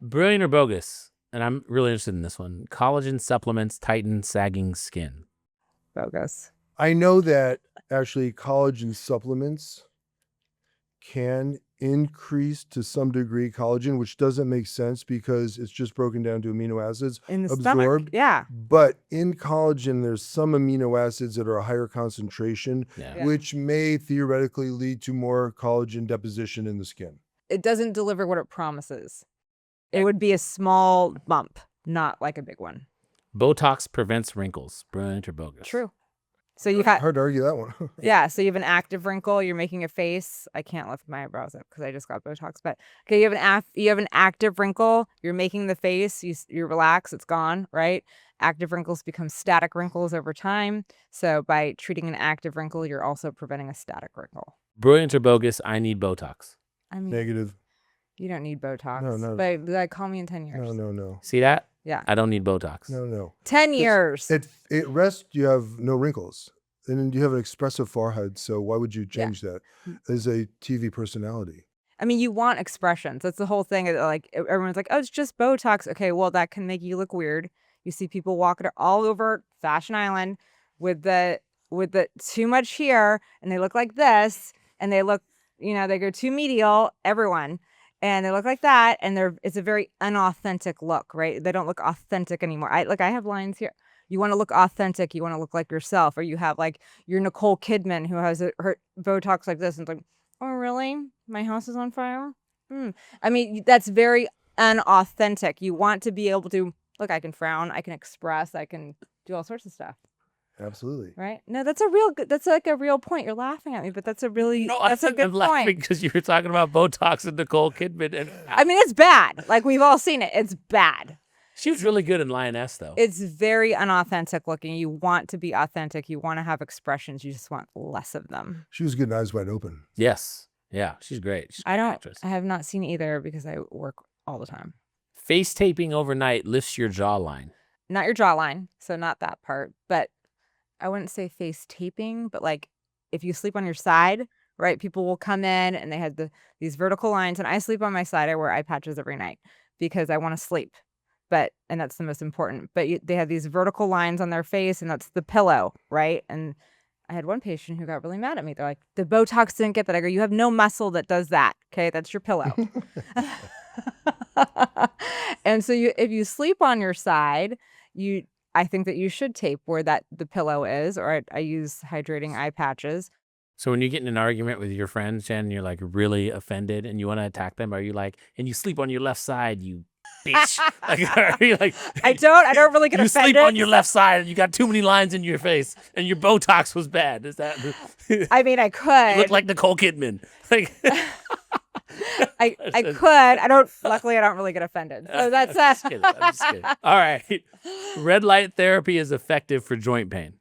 Brilliant or bogus? And I'm really interested in this one. Collagen supplements tighten sagging skin. Bogus. I know that actually collagen supplements can increase to some degree collagen, which doesn't make sense because it's just broken down to amino acids In the absorbed. stomach. Yeah. But in collagen, there's some amino acids that are a higher concentration, Yeah. which may theoretically lead to more collagen deposition in the skin. It doesn't deliver what it promises. It would be a small bump, not like a big one. Botox prevents wrinkles. Brilliant or bogus? True. So you got Hard to argue that one. yeah. So you have an active wrinkle. You're making a face. I can't lift my eyebrows up because I just got Botox. But okay, you have an active wrinkle. You're making the face. You relax. It's gone. Right. Active wrinkles become static wrinkles over time. So by treating an active wrinkle, you're also preventing a static wrinkle. Brilliant or bogus? I need Botox. I mean, Negative. you don't need Botox. No. But like, call me in 10 years. No. See that? Yeah. I don't need Botox. No. 10 years. At rest, you have no wrinkles. And then you have an expressive forehead. So why would you change that as a TV personality? I mean, you want expressions. That's the whole thing. Like everyone's like, oh, it's just Botox. Okay, well, that can make you look weird. You see people walking all over Fashion Island with the too much here, and they look like this, and they look, they go too medial, everyone, and they look like that, and it's a very unauthentic look, right? They don't look authentic anymore. I have lines here. You want to look authentic. You want to look like yourself. Or you have like your Nicole Kidman who has her Botox like this and it's like, oh, really? My house is on fire? I mean, that's very unauthentic. You want to be able to, look, I can frown, I can express, I can do all sorts of stuff. Absolutely. Right? No, that's like a real point. You're laughing at me, but that's a good I'm laughing point. because you were talking about Botox and Nicole Kidman. And I mean, it's bad. Like we've all seen it. It's bad. she was really good in Lioness, though. It's very unauthentic looking. You want to be authentic. You want to have expressions. You just want less of them. She was good and eyes wide open. Yes. Yeah, she's great. She's a great actress. I have not seen either because I work all the time. Face taping overnight lifts your jawline. Not your jawline, so not that part. But I wouldn't say face taping, but like if you sleep on your side, right? People will come in and they have these vertical lines, and I sleep on my side. I wear eye patches every night because I want to sleep. And that's the most important. But they have these vertical lines on their face, and that's the pillow, right? And I had one patient who got really mad at me. They're like, the Botox didn't get that. I go, you have no muscle that does that. Okay, that's your pillow. And so if you sleep on your side, I think that you should tape where the pillow is, or I use hydrating eye patches. So when you get in an argument with your friends, Jen, and you're like really offended and you want to attack them, are you like, and you sleep on your left side, you bitch? Like, are you like, I don't really get you offended. sleep on your left side and you got too many lines in your face and your Botox was bad. Is that? I mean, I could. You look like Nicole Kidman. Like, I could. Luckily, I don't really get offended. So that's I'm just kidding. All right. Red light therapy is effective for joint pain.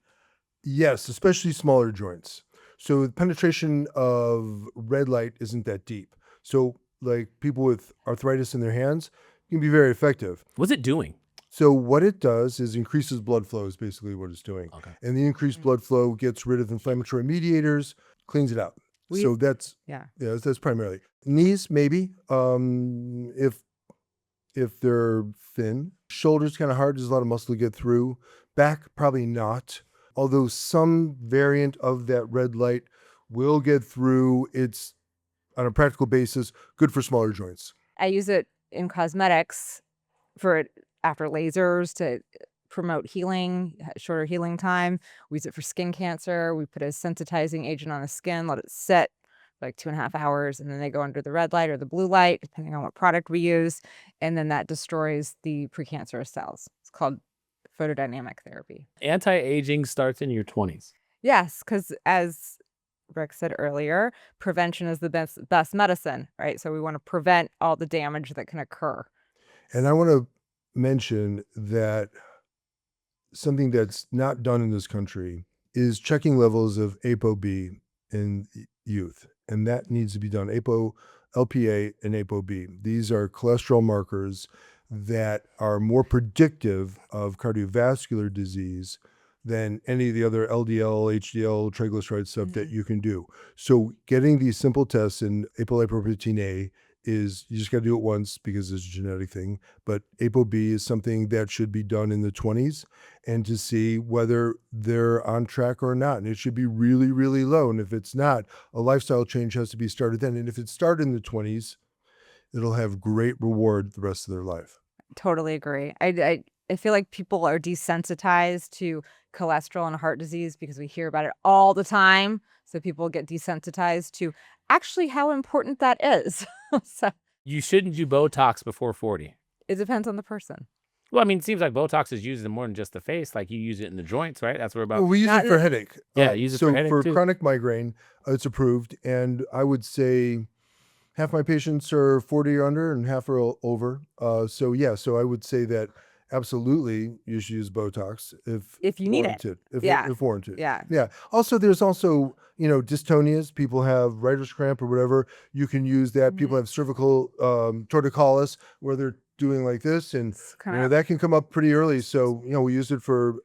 Yes, especially smaller joints. So the penetration of red light isn't that deep. So like people with arthritis in their hands can be very effective. What's it doing? So what it does is increases blood flow is basically what it's doing. Okay. And the increased blood flow gets rid of inflammatory mediators, cleans it out. So that's primarily. Knees, maybe, if they're thin. Shoulders kind of hard, there's a lot of muscle to get through. Back, probably not. Although some variant of that red light will get through. It's, on a practical basis, good for smaller joints. I use it in cosmetics after lasers to promote healing, shorter healing time. We use it for skin cancer. We put a sensitizing agent on the skin, let it sit like 2.5 hours, and then they go under the red light or the blue light, depending on what product we use. And then that destroys the precancerous cells. It's called photodynamic therapy. Anti-aging starts in your 20s. Yes, because as Rick said earlier, prevention is the best medicine, right? So we want to prevent all the damage that can occur. And I want to mention that something that's not done in this country is checking levels of ApoB in youth. And that needs to be done. LPA and ApoB. These are cholesterol markers that are more predictive of cardiovascular disease than any of the other LDL, HDL, triglyceride stuff that you can do. So getting these simple tests in apolipoprotein A is you just got to do it once because it's a genetic thing. But ApoB is something that should be done in the 20s and to see whether they're on track or not. And it should be really, really low. And if it's not, a lifestyle change has to be started then. And if it started in the 20s, it'll have great reward the rest of their life. Totally agree. I feel like people are desensitized to cholesterol and heart disease because we hear about it all the time. So people get desensitized to actually how important that is. So You shouldn't do Botox before 40. it depends on the person. Well, I mean, it seems like Botox is used in more than just the face. Like you use it in the joints, right? That's where about. Well, we use Not- it for headache. Yeah, use it so for headache too. chronic migraine, it's approved. And I would say half my patients are 40 or under and half are over. So I would say that absolutely you should use Botox If you need it. warranted. Yeah. If warranted. Yeah. Yeah. Also, there's also, dystonias. People have writer's cramp or whatever. You can use that. People have cervical torticollis where they're doing like this, and It's kinda- that can come up pretty early. So we use it for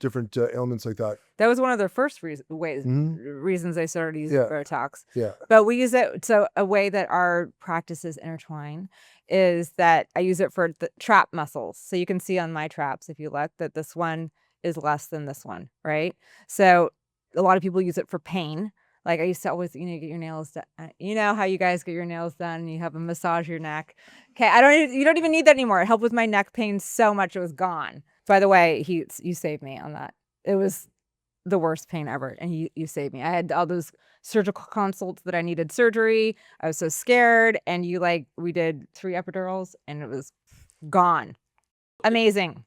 different ailments like that. That was one of their first reasons they started using Botox. Yeah. But we use it. So a way that our practices intertwine is that I use it for the trap muscles. So you can see on my traps, if you look, that this one is less than this one, right? So a lot of people use it for pain. Like I used to always, get your nails done. You know how you guys get your nails done and you have a massage your neck. Okay, you don't even need that anymore. It helped with my neck pain so much it was gone. By the way, you saved me on that. It was the worst pain ever, and you saved me. I had all those surgical consults that I needed surgery. I was so scared, and we did 3 epidurals, and it was gone. Amazing.